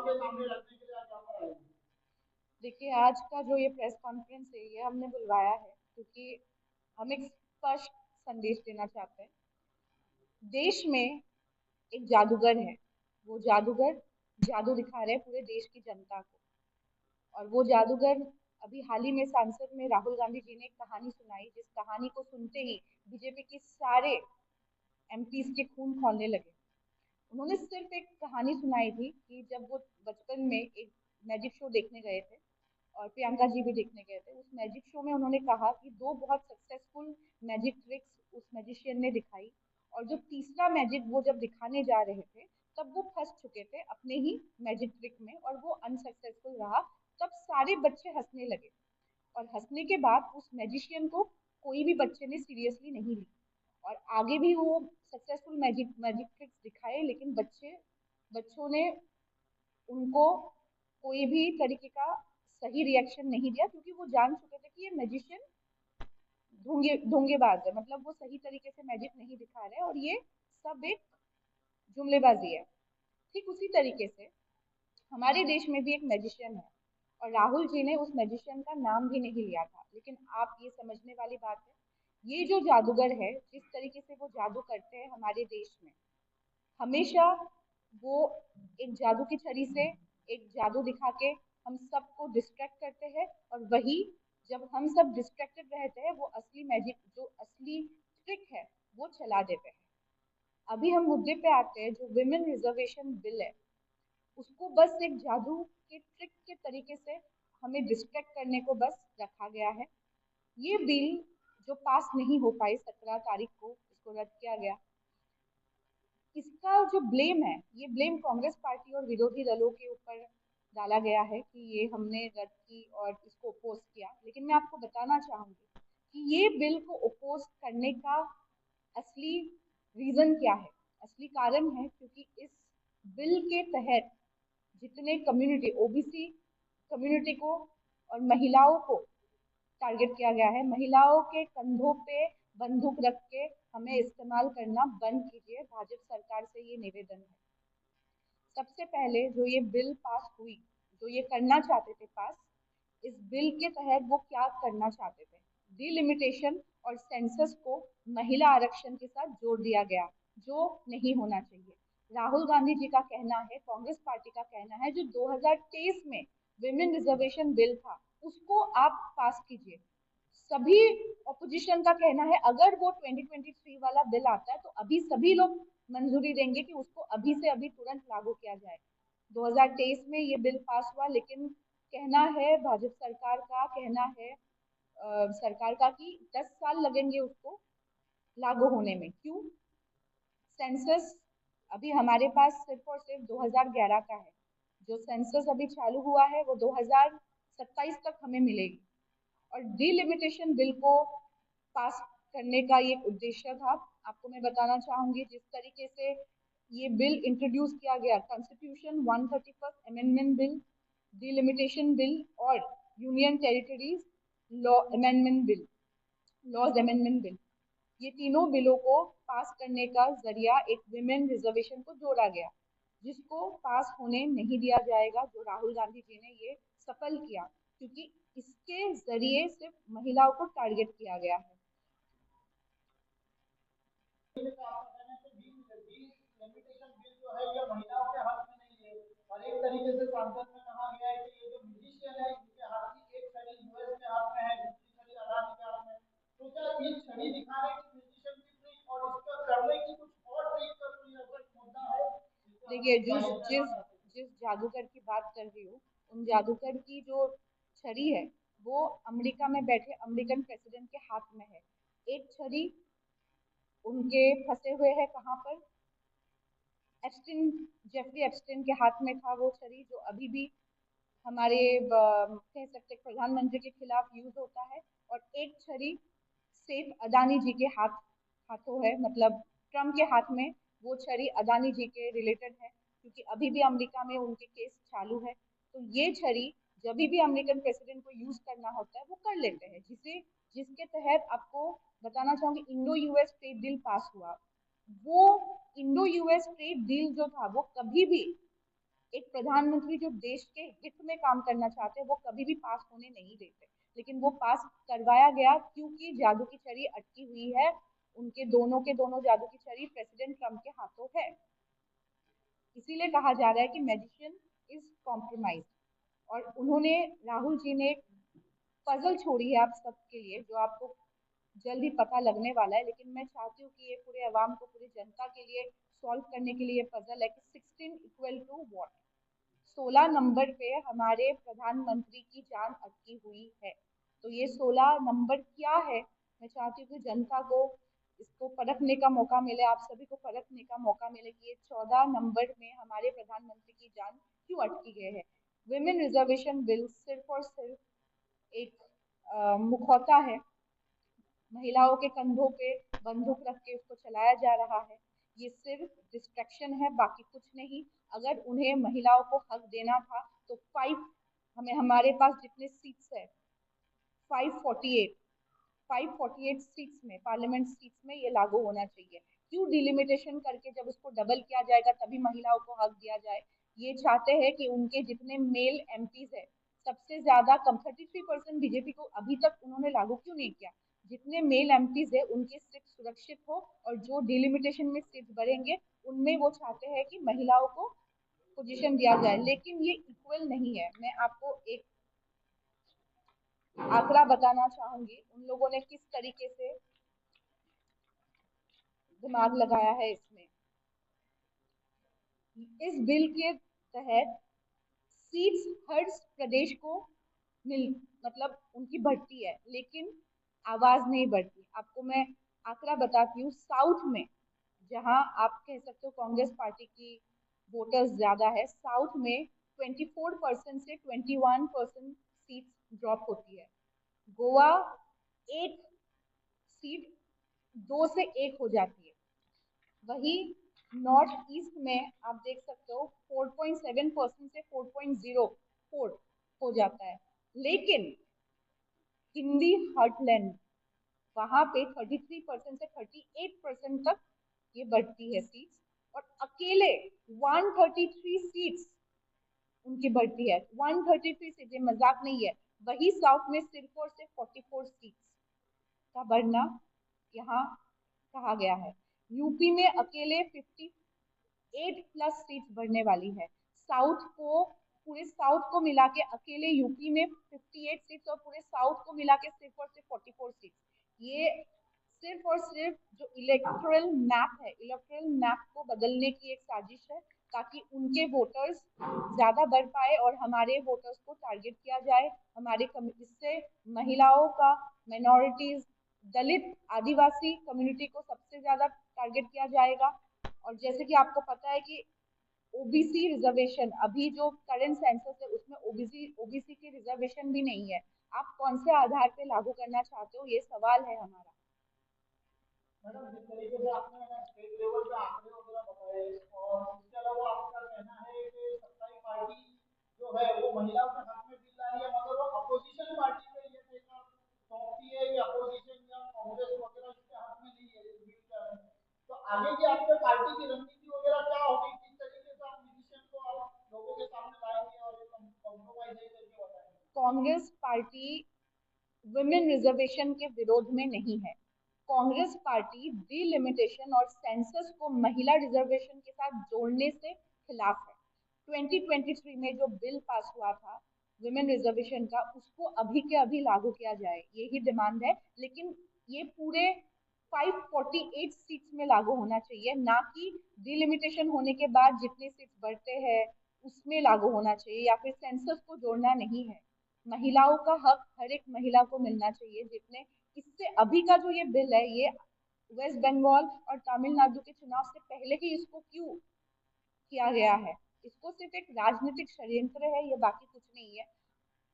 के सामने रखने के लिए आज यहाँ पर आए हैं? देखिए, आज का जो ये प्रेस कॉन्फ्रेंस है, ये हमने बुलवाया है क्योंकि हम एक स्पष्ट संदेश देना चाहते हैं। देश में एक जादूगर है। वो जादूगर जादू दिखा रहे हैं पूरे देश की जनता को। और वो जादूगर, अभी हाल ही में सांसद में राहुल गांधी जी ने एक कहानी सुनाई, जिस कहानी को सुनते ही बीजेपी के सारे एमपीज के खून खौलने लगे। उन्होंने सिर्फ एक कहानी सुनाई थी कि जब वो बचपन में एक मैजिक शो देखने गए थे, और प्रियंका जी भी देखने गए थे। उस मैजिक शो में उन्होंने कहा कि दो बहुत सक्सेसफुल मैजिक ट्रिक्स उस मैजिशियन ने दिखाई, और जो तीसरा मैजिक वो जब दिखाने जा रहे थे, तब वो फंस चुके थे अपने ही मैजिक ट्रिक में और वो अनसक्सेसफुल रहा। तब सारे बच्चे हंसने लगे, और हंसने के बाद उस मैजिशियन को कोई भी बच्चे ने सीरियसली नहीं ली। और आगे भी वो सक्सेसफुल मैजिक मैजिक ट्रिक्स दिखाए, लेकिन बच्चों ने उनको कोई भी तरीके का सही रिएक्शन नहीं दिया, क्योंकि वो जान चुके थे कि ये मैजिशियन ढोंगेबाज है। मतलब वो सही तरीके से मैजिक नहीं दिखा रहे, और ये सब एक जुमलेबाजी है। ठीक उसी तरीके से हमारे देश में भी एक मैजिशियन है, और राहुल जी ने उस मैजिशियन का नाम भी नहीं लिया था। लेकिन आप ये समझने वाली बात है, ये जो जादूगर है, जिस तरीके से वो जादू करते हैं हमारे देश में, हमेशा वो एक जादू की छड़ी से एक जादू दिखा के हम सबको डिस्ट्रैक्ट करते हैं, और वही जब हम सब डिस्ट्रैक्टेड रहते हैं, वो असली मैजिक, जो असली ट्रिक है, वो चला देते हैं। अभी हम मुद्दे पे आते हैं, जो विमेन रिजर्वेशन बिल है, उसको बस एक जादू के ट्रिक के तरीके से हमें डिस्ट्रैक्ट करने को बस रखा गया है। ये बिल जो पास नहीं हो पाई, 17 तारीख को इसको रद्द किया गया। इसका जो ब्लेम है, ये ब्लेम कांग्रेस पार्टी और विरोधी दलों के ऊपर डाला गया है कि ये हमने रद्द की और इसको अपोज किया। लेकिन मैं आपको बताना चाहूंगी कि ये बिल को अपोज करने का असली रीजन क्या है। असली कारण है क्योंकि इस बिल के तहत जितने कम्युनिटी, ओबीसी कम्युनिटी को और महिलाओं को टारगेट किया गया है। महिलाओं के कंधों पे बंदूक रख के हमें इस्तेमाल करना बंद कीजिए, भाजपा सरकार से ये निवेदन है। सबसे पहले जो ये बिल पास हुई, जो ये करना चाहते थे पास, इस बिल के तहत वो क्या करना चाहते थे, डिलिमिटेशन और सेंसस को महिला आरक्षण के साथ जोड़ दिया गया, जो नहीं होना चाहिए। राहुल गांधी जी का कहना है, कांग्रेस पार्टी का कहना है, जो 2023 में विमेन रिजर्वेशन बिल था, उसको आप पास कीजिए। सभी ऑपोजिशन का कहना है, अगर वो 2023 वाला बिल आता है तो अभी सभी लोग मंजूरी देंगे कि उसको अभी से अभी तुरंत लागू किया जाए। 2023 में ये बिल पास हुआ, लेकिन कहना है, भाजपा सरकार का कहना है, सरकार का, कि 10 साल लगेंगे उसको लागू होने में। क्यों? सेंसस अभी हमारे पास सिर्फ और सिर्फ 2011 का है। जो सेंसस अभी चालू हुआ है वो 2027 तक हमें मिलेगी। और डिलिमिटेशन बिल को पास करने का ये उद्देश्य था। आपको मैं बताना चाहूंगी, जिस तरीके से ये बिल इंट्रोड्यूस किया गया, constitution 131 amendment bill, delimitation bill और union territories law amendment bill, laws amendment bill, ये तीनों बिलों को पास करने का जरिया एक विमेन रिजर्वेशन को जोड़ा गया, जिसको पास होने नहीं दिया जाएगा, जो राहुल गांधी जी ने ये सफल किया, क्योंकि इसके जरिए सिर्फ महिलाओं को टारगेट किया गया है। तो आपका कहना है कि लिमिटेशन बिल जो है ये महिलाओं के हाथ में नहीं है, और एक तरीके से सांसद में कहा गया है कि ये जो म्यूजिशियन है इनके हाथ की एक छड़ी यूएस के हाथ में है, दूसरी छड़ी अडानी के हाथ में। तो क्या ये छड़ी दिखाने की म्यूजिशियन की ट्रिक और इसका करने की कुछ और ट्रिक का कोई ऐसा मुद्दा है जिससे हम देखिए, लोग जिस जाहिर करना जिस चाहते हैं? जिस जादूगर की बात कर रही हूँ, उन जादूगर की जो छड़ी है, वो अमेरिका में बैठे अमेरिकन प्रेसिडेंट के हाथ में है। एक छड़ी उनके फंसे हुए है कहाँ पर, एप्स्टिन, जेफरी एप्स्टिन के हाथ में था वो छड़ी, जो अभी भी हमारे कह सकते प्रधानमंत्री के खिलाफ यूज होता है। और एक छड़ी सिर्फ अदानी जी के हाथों है, मतलब ट्रम्प के हाथ में वो छड़ी अदानी जी के रिलेटेड है, क्योंकि अभी भी अमेरिका में उनके केस चालू है। तो ये छड़ी जब भी अमेरिकन प्रेसिडेंट को यूज करना होता है वो कर लेते हैं, जिसके तहत आपको बताना चाहूंगी, इंडो यूएस ट्रेड डील पास हुआ। वो इंडो यूएस ट्रेड डील जो था, वो कभी भी एक प्रधानमंत्री जो देश के हित में काम करना चाहते हैं वो कभी भी पास होने नहीं देते, लेकिन वो पास करवाया गया क्योंकि जादू की छड़ी अटकी हुई है, उनके दोनों के दोनों जादू की छड़ी प्रेसिडेंट ट्रम्प के हाथों है। इसीलिए कहा जा रहा है कि मैजिशियन इज कॉम्प्रोमाइज। और उन्होंने, राहुल जी ने पजल छोड़ी है आप सबके लिए, जो आपको जल्द ही पता लगने वाला है, लेकिन मैं चाहती हूँ कि ये पूरे अवाम को, पूरी जनता के लिए सॉल्व करने के लिए ये पजल है कि 16 इक्वल टू व्हाट। 16 नंबर पे हमारे प्रधानमंत्री की जान अटकी हुई है। तो ये 16 नंबर क्या है, मैं चाहती हूँ कि जनता को इसको परखने का मौका मिले, आप सभी को परखने का मौका मिले कि ये 14 नंबर में हमारे प्रधानमंत्री की जान क्यों अटकी गई है। विमेन रिजर्वेशन बिल सिर्फ और सिर्फ एक मुखौटा है, महिलाओं के कंधों पे बंदूक रख के उसको चलाया जा रहा है। ये सिर्फ डिस्ट्रैक्शन है, बाकी कुछ नहीं। अगर उन्हें महिलाओं को हक देना था तो हमारे पास जितने सीट्स है 548 548 सीट्स में, पार्लियामेंट सीट्स में ये लागू होना चाहिए। क्यों डिलिमिटेशन करके जब उसको डबल किया जाएगा तभी महिलाओं को हक दिया जाए। ये चाहते हैं कि उनके जितने मेल एमपीज है, सबसे ज्यादा कम 33% बीजेपी को अभी तक उन्होंने लागू क्यों नहीं किया। जितने मेल एमपीज है उनकी सीट सुरक्षित हो, और जो डिलिमिटेशन में सीट बढ़ेंगे उनमें वो चाहते हैं कि महिलाओं को पोजीशन दिया जाए, लेकिन ये इक्वल नहीं है। मैं आपको एक आंकड़ा बताना चाहूंगी, उन लोगों ने किस तरीके से दिमाग लगाया है इसमें। इस बिल के तहत सीट्स हर प्रदेश को मिल मतलब उनकी बढ़ती है, लेकिन आवाज नहीं बढ़ती। आपको मैं आंकड़ा बताती हूँ, साउथ में, जहां आप कह सकते हो कांग्रेस पार्टी की वोटर्स ज्यादा है, साउथ में 24% से 21% सीट ड्रॉप होती है। गोवा 8 सीट 2 से 1 हो जाती है। वही नॉर्थ ईस्ट में आप देख सकते हो 4.7% से 4.04 हो जाता है। लेकिन हिंदी हार्टलैंड, वहां पे 33% से 38% तक ये बढ़ती है सीट्स, और अकेले 133 सीट्स उनकी बढ़ती है। 133 सीट, ये मजाक नहीं है। वही साउथ में सिर्फ और सिर्फ 44 सीट्स का बढ़ना यहाँ कहा गया है। यूपी में अकेले 58+ सीट्स बढ़ने वाली है। साउथ को, पूरे साउथ को मिला के अकेले यूपी में 58 सीट्स, और पूरे साउथ को मिला के सिर्फ और सिर्फ 44 सीट्स। ये सिर्फ और सिर्फ जो इलेक्टोरल मैप को बदलने की एक साजिश है, ताकि उनके वोटर्स ज्यादा बढ़ पाए और हमारे वोटर्स को टारगेट किया जाए। इससे महिलाओं का, माइनॉरिटीज, दलित, आदिवासी कम्युनिटी को सबसे ज्यादा टारगेट किया जाएगा। और जैसे कि आपको पता है कि ओबीसी रिजर्वेशन, अभी जो करंट सेंसस है उसमें ओबीसी की रिजर्वेशन भी नहीं है। आप कौन से आधार पे लागू करना चाहते हो, ये सवाल है हमारा। मैडम, जिस तरीके से आपने स्टेट लेवल पे आंकड़े वगैरह बताए, और इसके अलावा आपका कहना है कि सत्ताई पार्टी जो है वो महिलाओं के हक में बिल ला रही है, मगर वो अपोजिशन पार्टी पे ये देखना सौंपती है कि अपोजिशन या कांग्रेस वगैरह इसके हक में नहीं है इस बिल के हक में। तो आगे की आपके पार्टी की रणनीति वगैरह क्या होगी, किस तरीके से आप म्यूजिशियन को आप लोगों के सामने लाएंगे और ये कॉम्प्रोमाइज करके बताएंगे। कांग्रेस पार्टी वुमेन रिजर्वेशन के विरोध में नहीं है। कांग्रेस पार्टी डिलिमिटेशन और सेंसस को महिला रिजर्वेशन के साथ जोड़ने से खिलाफ है। 2023 में जो बिल पास हुआ था विमेन रिजर्वेशन का, उसको अभी के अभी लागू किया जाए, यही डिमांड है। लेकिन ये पूरे 548 सीट्स में लागू होना चाहिए, ना कि डिलिमिटेशन होने के बाद जितने सीट्स बढ़ते हैं उसमें लागू होना चाहिए, या फिर सेंसस को जोड़ना नहीं है। महिलाओं का हक हर एक महिला को मिलना चाहिए। जितने इससे अभी का जो ये बिल है, ये वेस्ट बंगाल और तमिलनाडु के चुनाव से पहले ही इसको क्यों किया गया है। इसको सिर्फ एक राजनीतिक षड्यंत्र है, ये बाकी कुछ नहीं है।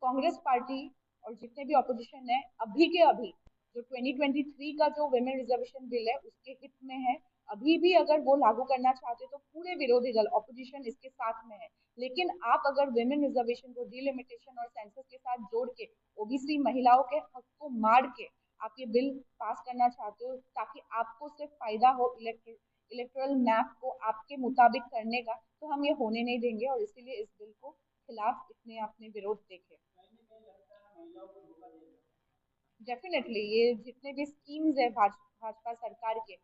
कांग्रेस पार्टी और जितने भी ऑपोजिशन है, अभी के अभी जो 2023 का जो विमेन रिजर्वेशन बिल है उसके हित में है। अभी भी अगर वो लागू करना चाहते तो पूरे विरोधी दल, ऑपोजिशन इसके साथ में है। लेकिन आप अगर विमेन रिजर्वेशन को डिलिमिटेशन और सेंसस के साथ जोड़ के ओबीसी महिलाओं के हक को मार के आप ये बिल पास करना चाहते हो, ताकि आपको सिर्फ फायदा हो इलेक्टोरल मैप को आपके मुताबिक करने का, तो हम ये होने नहीं देंगे और इसीलिए इस बिल को खिलाफ इतने अपने विरोध देखे। कहीं ना कहीं लगता है महिलाओं को धोखा दिया जाता डेफिनेटली ये जितने भी स्कीम्स है भाजपा सरकार के,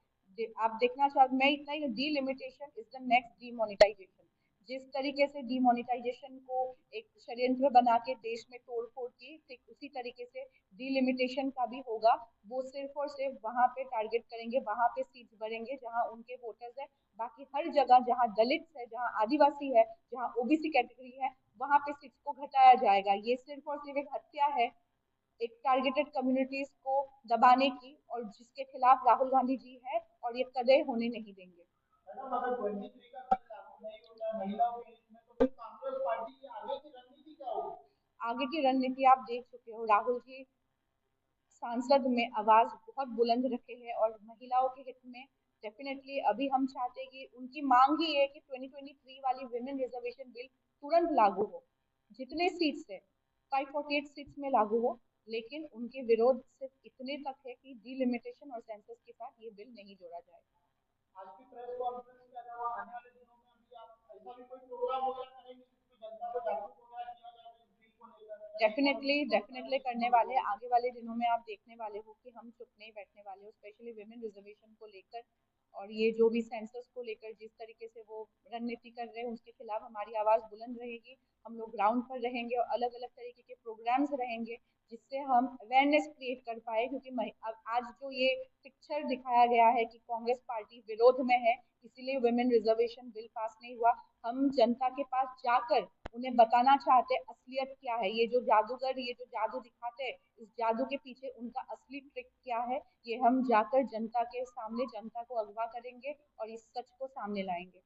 आप देखना चाहो, मैं इतना ही, delimitation is the next demonetization. जिस तरीके से डीमोनेटाइजेशन को एक षड्यंत्र बना के देश में तोड़ फोड़ की, ठीक उसी तरीके से डीलिमिटेशन का भी होगा। वो सिर्फ और सिर्फ वहां पे टारगेट करेंगे, वहां पे सीट्स बढ़ेंगे जहां उनके वोटर्स है। बाकी हर जगह जहां दलित है, जहां आदिवासी है, जहां ओबीसी कैटेगरी है, वहां पे सीट्स को घटाया जाएगा। ये सिर्फ और सिर्फ एक हत्या है एक टारगेटेड कम्युनिटीज को दबाने की, और जिसके खिलाफ राहुल गांधी जी है, और ये कदे होने नहीं देंगे। है। मैडम अगर 23 का बिल लागू नहीं होता है महिलाओं के हित में तो फिर कांग्रेस पार्टी की आगे की रणनीति क्या होगी? आगे की रणनीति आप देख चुके हो, राहुल जी सांसद में आवाज बहुत बुलंद रखे हैं और महिलाओं के हित में। डेफिनेटली अभी हम चाहते हैं कि उनकी मांग ही है कि 2023 वाली विमेन रिजर्वेशन बिल तुरंत लागू हो, जितने सीट्स है 548 सीट्स में लागू हो। लेकिन उनके विरोध सिर्फ इतने तक है कि डिलिमिटेशन और सेंसस के साथ ये बिल नहीं जोड़ा जाएगा। आज की प्रेस कॉन्फ्रेंस के अलावा आने वाले दिनों में अभी आप ऐसा भी कोई प्रोग्राम वगैरह करेंगे जिसमें जनता को जागरूक वगैरह किया जाए इस बिल को लेकर, या डेफिनेटली इकोनॉमिक जो होता है डेफिनेटली करने उसको वाले हैं। लेकर? आगे वाले दिनों में आप देखने वाले हो कि हम चुप नहीं बैठने वाले हो, स्पेशली विमेन रिजर्वेशन को लेकर। और ये जो भी सेंसस को लेकर जिस तरीके से वो रणनीति कर रहे हैं, उसके खिलाफ हमारी आवाज बुलंद रहेगी। हम लोग ग्राउंड पर रहेंगे और अलग अलग तरीके के प्रोग्राम्स रहेंगे, जिससे हम अवेयरनेस क्रिएट कर पाए। क्योंकि अब आज जो ये पिक्चर दिखाया गया है कि कांग्रेस पार्टी विरोध में है, इसीलिए वुमेन रिजर्वेशन बिल पास नहीं हुआ। हम जनता के पास जाकर उन्हें बताना चाहते हैं असलियत क्या है। ये जो जादूगर ये जो जादू दिखाते हैं, इस जादू के पीछे उनका असली ट्रिक क्या है, ये हम जाकर जनता के सामने जनता को अगवा करेंगे और इस सच को सामने लाएंगे।